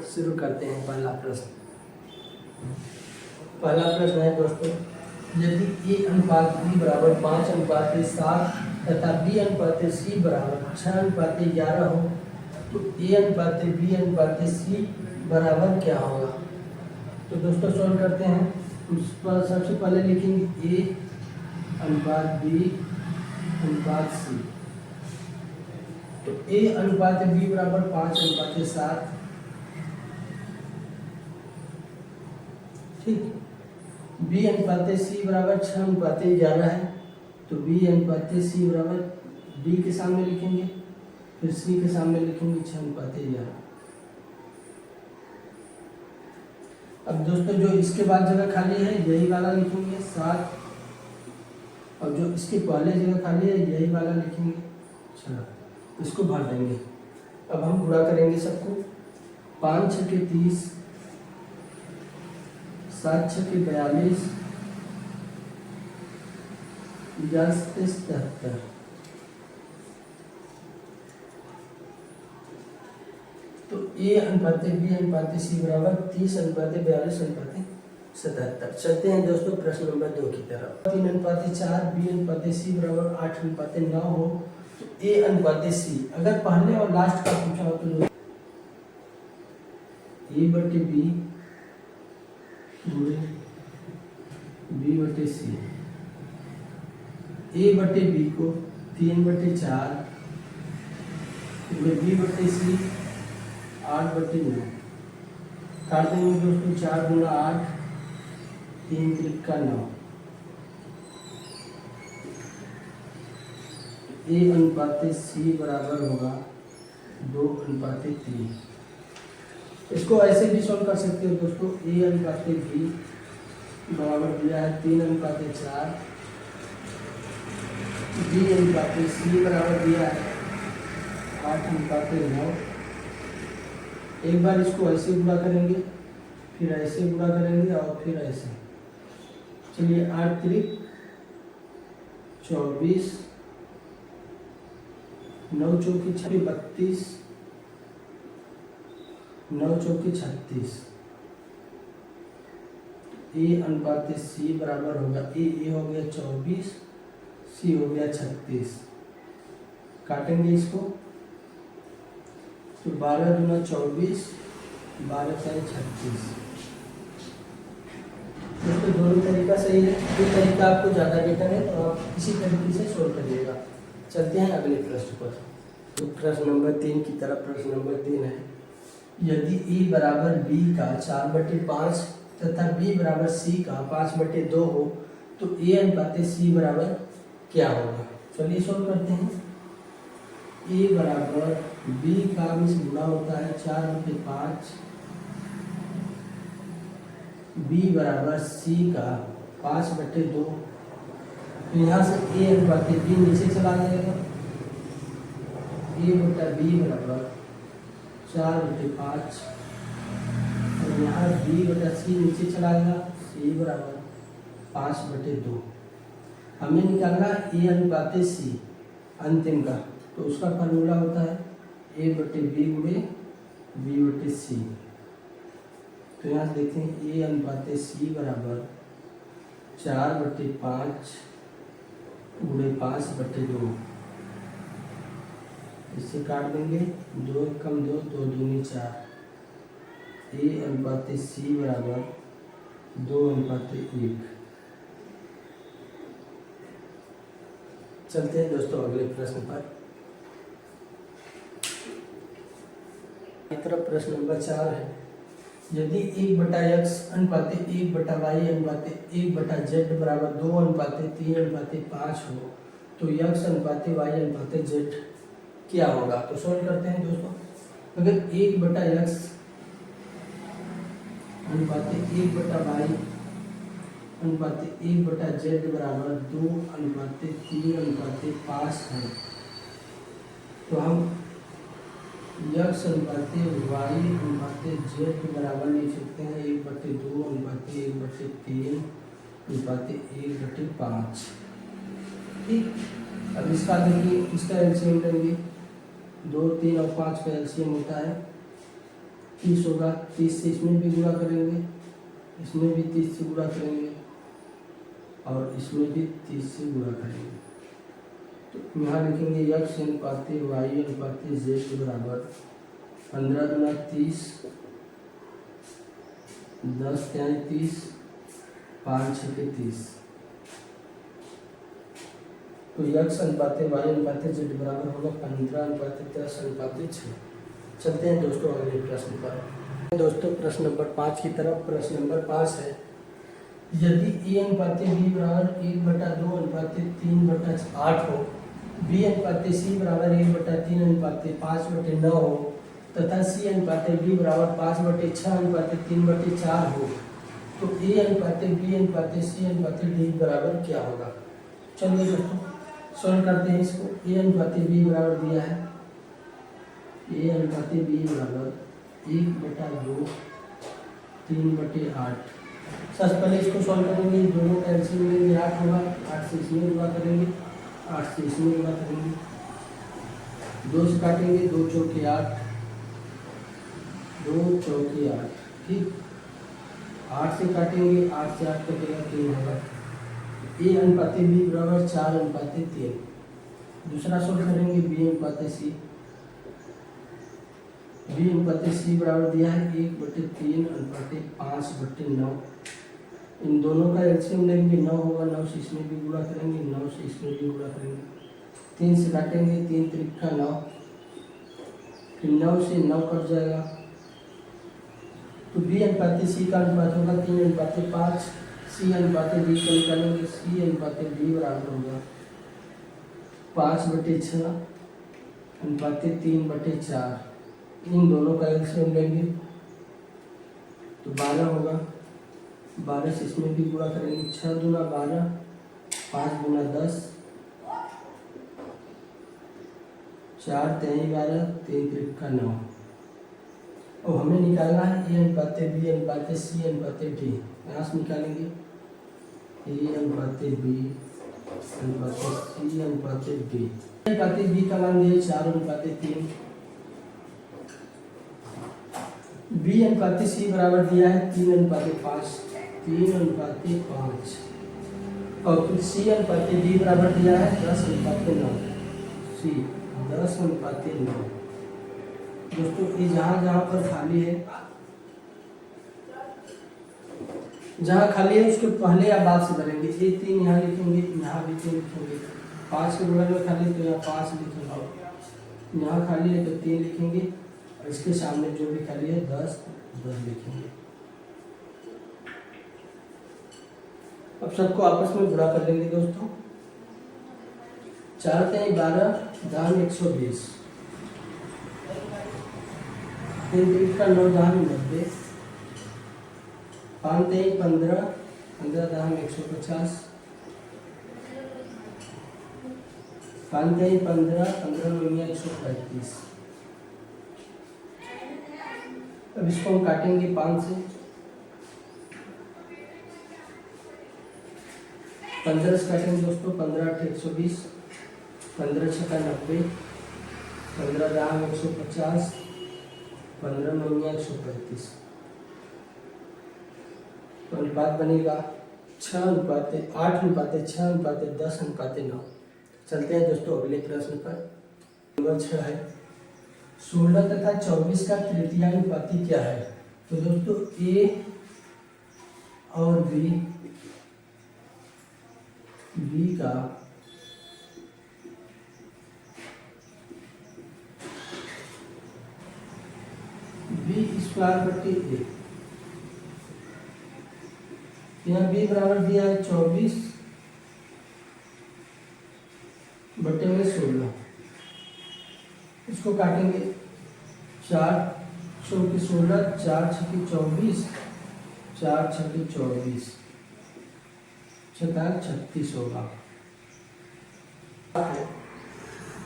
शुरू करते हैं पहला प्रश्न। पहला प्रश्न है दोस्तों, यदि A अनुपात B बराबर 5:7 तथा B अनुपात C बराबर 6:11 हो तो A अनुपात B अनुपात C बराबर क्या होगा। तो दोस्तों सॉल्व करते हैं। उस पर सबसे पहले लिखेंगे A अनुपात B अनुपात C। तो A अनुपात B बराबर 5:7, ठीक। B अनुपात C बराबर 6:11 है, तो B अनुपात C बराबर B के सामने लिखेंगे, फिर C के सामने लिखेंगे 6:11। अब दोस्तों जो इसके बाद जगह खाली है यही वाला लिखेंगे 7, और जो इसके पहले जगह खाली है यही वाला लिखेंगे 6, इसको भर देंगे। अब हम गुणा करेंगे सबको। 5 छके 30, 7 छके 42, 10 से 77। तो A अनुपात B अनुपात C बराबर 30:42:77। चलते हैं दोस्तों प्रश्न नंबर 2 की तरफ। 3:4 B अनुपात C बराबर 8:9 हो तो A अनुपात C, अगर पहले और लास्ट का पूछा हो तो A/B गुणे B/C। A/B को 3/4 गुणे B/C 8/9 काट देंगे दोस्तों। 4 × 8 3 × 9। A अनुपात C बराबर होगा 2:3। इसको ऐसे भी सॉल्व कर सकते हो दोस्तों। A अनुपात B बराबर दिया है 3:4, B अनुपात C बराबर दिया है 8:9। एक बार इसको ऐसे गुणा करेंगे, फिर ऐसे गुणा करेंगे और फिर ऐसे। चलिए 8 × 24, 9 × 32, 9 × 36। A अनुपात C बराबर होगा A हो गया 24, C हो गया 36। काटेंगे इसको तो 12 × 24, 12 × 36। दोस्तों दोनों तरीका सही है, जो तरीका आपको ज़्यादा बेटर है तो आप इसी तरीके से सोल्व करिएगा। चलते हैं अगले प्रश्न पर। तो प्रश्न नंबर 3 की तरफ। प्रश्न नंबर 3 है, यदि A बराबर B का 4/5 तथा B बराबर C का 5/2 हो तो A अनुपात C बराबर क्या होगा। चलिए सॉल्व करते हैं। A बराबर B का मिस गुणा होता है 4/5, B बराबर C का 5/2। तो यहाँ से A अनुपात B नीचे चला जाएगा। A/B बराबर 4/5, और यहाँ B/C नीचे चला गया, C बराबर 5/2। हमें निकालना A अनुपात C अंतिम का, तो उसका फार्मूला होता है A/B गुणे B/C। तो यहाँ से देखते हैं A अनुपात C बराबर 4/5 गुणे 5/2। इससे काट देंगे, 2 कम 2, 2 दूनी 4। A अनुपात C बराबर 2:1। चलते हैं दोस्तों अगले प्रश्न पर। तरफ प्रश्न नंबर 4 है, यदि 1/x अनुपात 1/y अनुपात 1/z बराबर 2:3:5 हो तो x अनुपात y अनुपात z क्या होगा। तो सॉल्व करते हैं दोस्तों। अगर 1/x अनुपात 1/y अनुपात 1/z बराबर 2:3:5 है तो हम x अनुपात y अनुपात z बराबर लिख सकते हैं 1/2 अनुपात 1/3 अनुपात 1/5। ठीक। अब इसका देखिए, इसका एलसीएम लेंगे। 2, 3 और 5 का एलसीएम होता है 30 होगा, 30 से इसमें भी गुणा करेंगे, इसमें भी 30 से गुणा करेंगे और इसमें भी 30 से गुणा करेंगे। तो यहाँ लिखेंगे x अनुपाते y अनुपाते z बराबर 15 दूना 30, 10 त्याई 30, 5 छके 30। तो x अनुपाते y अनुपाते z बराबर होगा 15 अनुपाते 10 अनुपाते 6। चलते हैं दोस्तों अगले प्रश्न पर। दोस्तों प्रश्न नंबर 5 की तरफ। प्रश्न नंबर 5 है, यदि a अनुपाते b बराबर 1/2 अनुपाते 3/8 हो, b अनुपाते c बराबर 1/3 अनुपाते 5/9 हो तथा c अनुपाते d बराबर 5/6 अनुपाते 3/4 हो, तो a अनुपाते b अनुपाते c अनुपाते d बराबर क्या होगा। चलिए दोस्तों सॉल्व करते हैं इसको। a अनुपाते b बराबर दिया है, a अनुपाते b बराबर 1/2 3/8। सबसे पहले इसको सॉल्व करेंगे, दोनों का एलसीएम लेंगे, 8 होगा, 8 से इसमें गुणा करेंगे, 8 से इसमें गुणा करेंगे, 2 से काटेंगे, 2 चौके 8, 2 चौके 8, ठीक। 8 से काटेंगे, 8 से 8 कटेगा 3 होगा। a अनुपाते b बराबर 4 अनुपाते 3। दूसरा सॉल्व करेंगे, b अनुपाते c, b अनुपाते c बराबर दिया है 1/3 अनुपाते 5/9। इन दोनों का एलसीएम लेंगे, 9 होगा, 9 से इसमें भी गुणा करेंगे, 9 से इसमें भी गुणा करेंगे, 3 से काटेंगे, 3 त्रिका 9, फिर 9 से 9 कट जाएगा। तो b अनुपाते c का अनुपात होगा 3 अनुपाते 5, c अनुपाते d का निकालेंगे, c अनुपाते d बराबर होगा 5/6 अनुपाते 3/4। इन दोनों का एलसीएम लेंगे तो 12 होगा, 12 से इसमें भी गुणा करेंगे, 6 दूना 12, 5 गुना 10, 4 तेई 12, 3 त्रिका 9। और हमें निकालना है a अनुपाते b अनुपाते c अनुपाते d। यहाँ से निकालेंगे a अनुपाते b अनुपाते c अनुपाते d। अनुपाते b का मान दिया 4 अनुपाते 3, b अनुपाते c बराबर दिया है 3 अनुपाते 5, 3 अनुपाते 5, और फिर c अनुपाते d बराबर दिया है 10 अनुपाते 9, c 10 अनुपाते 9। दोस्तों ये जहाँ पर खाली है, जहाँ खाली है उसके पहले या बाद से भरेंगे। ये 3 यहाँ लिखेंगे, यहाँ भी 3 लिखेंगे, 5 के बगल में खाली तो यहाँ 5 लिखेंगे, यहाँ खाली है तो 3 लिखेंगे, और इसके सामने जो भी खाली है 10 लिखेंगे। अब सबको आपस में गुणा कर लेंगे दोस्तों। 4 तेई 12 दान 120, 3 का 9 दान 90, 5 तेई 15, 15 दान 150, 5 तेई 15, 15 में 135। अब इसको हम काटेंगे 5 से, 15 से काटेंगे दोस्तों, 15 8 120, 15 छक्का 90, 15 दाम 150, 15 में 135। तो अनुपात बनेगा 6 अनुपाते 8 अनुपाते 6 अनुपाते 10 अनुपाते 9। चलते हैं दोस्तों अगले प्रश्न पर। नंबर 6 है, 16 तथा 24 का तृतीयानुपाती क्या है। तो दोस्तों a और b का b²/a, यहाँ b बराबर दिया है 24 बटे में 16। इसको काटेंगे, 4 चौके 16, 4 छक्के 24, 4 छक्के 24, 36 होगा।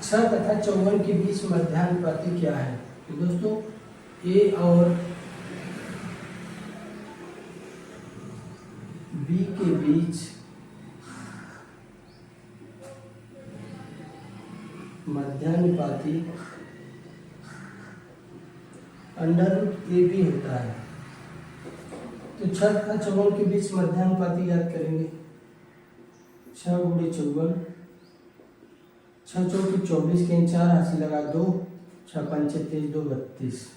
6 तथा 54 के बीच मध्यानुपाती क्या है। तो दोस्तों a और b के बीच मध्यानुपाती अंडर रूट ए बी होता है। तो 6 तथा 54 के बीच मध्यानुपाती याद करेंगे। 6 गुणे 54, 6 चौके 24 के 4 हासिल लगा 2, 6 पंचे 23, 2 32।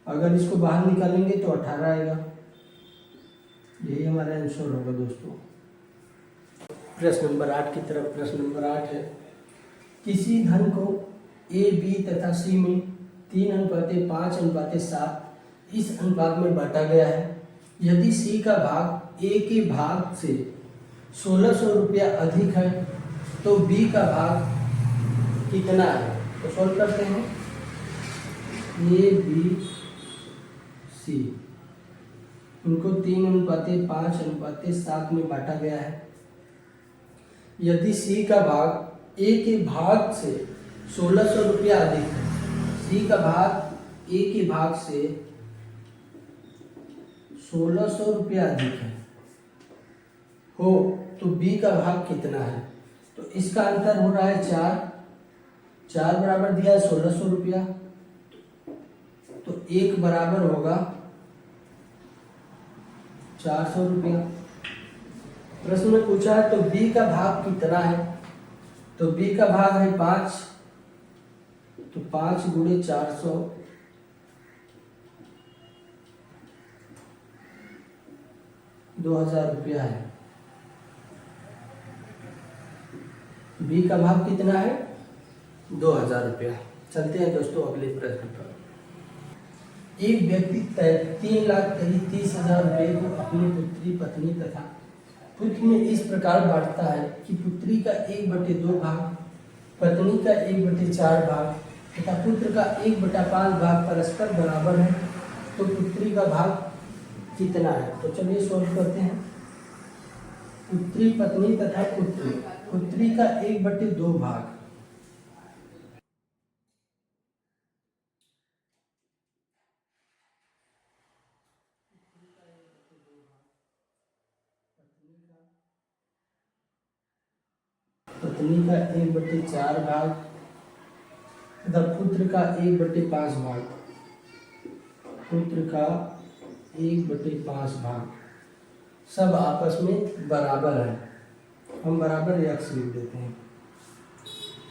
अगर इसको बाहर निकालेंगे तो 18 आएगा। यही हमारा आंसर होगा दोस्तों। प्रश्न नंबर 8 की तरफ। प्रश्न नंबर 8 है, किसी धन को ए बी तथा सी में 3:5:7 इस अनुपात में बांटा गया है। यदि सी का भाग ए के भाग से 1600 रुपया अधिक है तो बी का भाग कितना है? तो सॉल्व करते हैं। ए बी सी उनको 3:5:7 में बांटा गया है। यदि सी का भाग ए के भाग से 1600 रुपया अधिक है, सी का भाग ए के भाग से 1600 रुपया अधिक है हो तो बी का भाग कितना है? तो इसका अंतर हो रहा है 4 बराबर दिया है 1600 रुपया, तो 1 बराबर होगा 400 रुपया। प्रश्न में पूछा है तो बी का भाग कितना है? तो बी का भाग है 5, तो 5 गुणे 400, 2000 रुपया है। बी का भाग कितना है? 2000 रुपया। चलते हैं दोस्तों अगले प्रश्न पर। एक व्यक्ति 3,30,30,000 रुपये को अपनी पुत्री, पत्नी तथा पुत्र में इस प्रकार बांटता है कि पुत्री का 1/2 भाग, पत्नी का 1/4 भाग तथा पुत्र का 1/5 भाग परस्पर बराबर है। तो पुत्री का भाग कितना है? तो चलिए सॉल्व करते हैं। पुत्री, पत्नी तथा पुत्री, पुत्री का 1/2 भाग, पत्नी का 1/4 भाग तथा पुत्र का 1/5 भाग, पुत्र का 1/5 भाग सब आपस में बराबर है। हम बराबर x लिख देते हैं।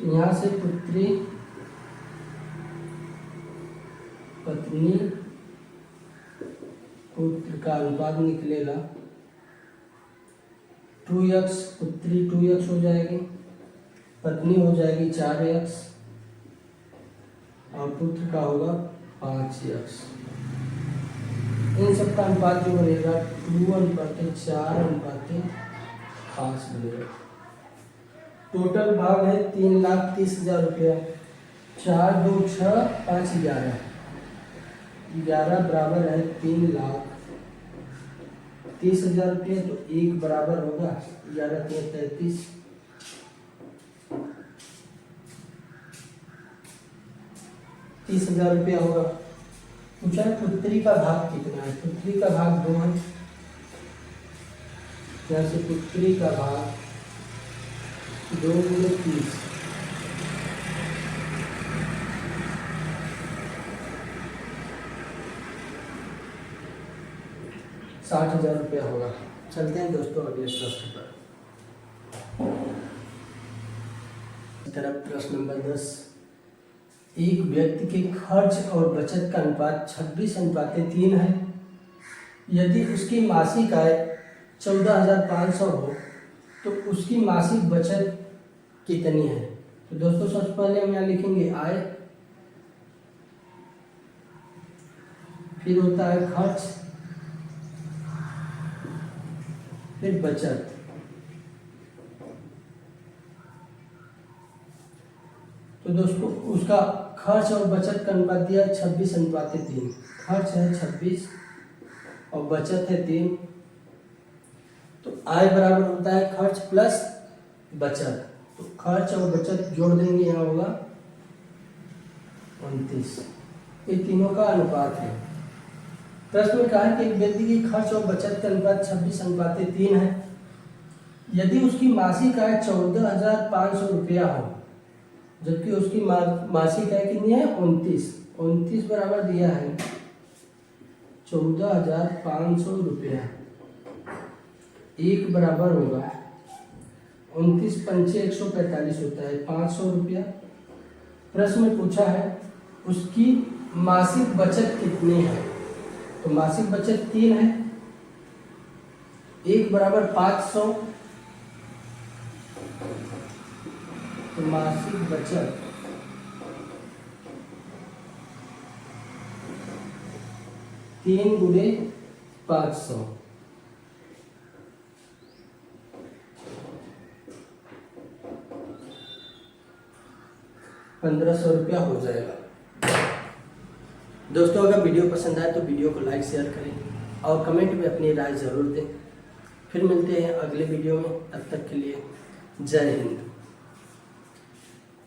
यहाँ से पुत्री, पत्नी, पुत्र का अनुपात निकलेगा 2x, पुत्री 2x हो जाएगी, पत्नी हो जाएगी 4x और पुत्र का होगा 5x। इन सब का अनुपात जो बनेगा 2:4:5 बनेगा। टोटल भाग है 3,30,000 रुपया। 4 2 6 5 11, 11 बराबर है 3,30,000 रुपये। तो 1 बराबर होगा 11 3 33, 30,000 रुपया होगा। पूछा है पुत्री का भाग कितना है? पुत्री का भाग 2 है, यहाँ से पुत्री का भाग 2 गुणे 30, 60,000 रुपया होगा। चलते हैं दोस्तों अगले प्रश्न पर। तरफ प्रश्न नंबर 10, एक व्यक्ति के खर्च और बचत का अनुपात 26:3 है। यदि उसकी मासिक आय 14,500 हो तो उसकी मासिक बचत कितनी है? तो दोस्तों सबसे पहले हम यहाँ लिखेंगे आय, फिर होता है खर्च, फिर बचत। तो दोस्तों उसका खर्च और बचत का अनुपात दिया 26:3। खर्च है 26 और बचत है 3। तो आय बराबर होता है खर्च प्लस बचत। तो खर्च और बचत जोड़ देंगे, यहाँ होगा 29। ये तीनों का अनुपात है। प्रश्न में कहा है कि एक व्यक्ति की खर्च और बचत का अनुपात 26:3 है। यदि उसकी मासिक आय 14,500 रुपया हो, जबकि उसकी मासिक आय कितनी है 29, 29 बराबर दिया है 14,500 रुपया। 1 बराबर होगा 29 पंचे 145 होता है 500 रुपया। प्रश्न में पूछा है उसकी मासिक बचत कितनी है, तो मासिक बचत 3 है। 1 बराबर 500, तो मासिक बचत 3 गुणे 500, 1500 रुपया हो जाएगा। दोस्तों अगर वीडियो पसंद आए तो वीडियो को लाइक शेयर करें और कमेंट में अपनी राय जरूर दें। फिर मिलते हैं अगले वीडियो में, तब तक के लिए जय हिंद।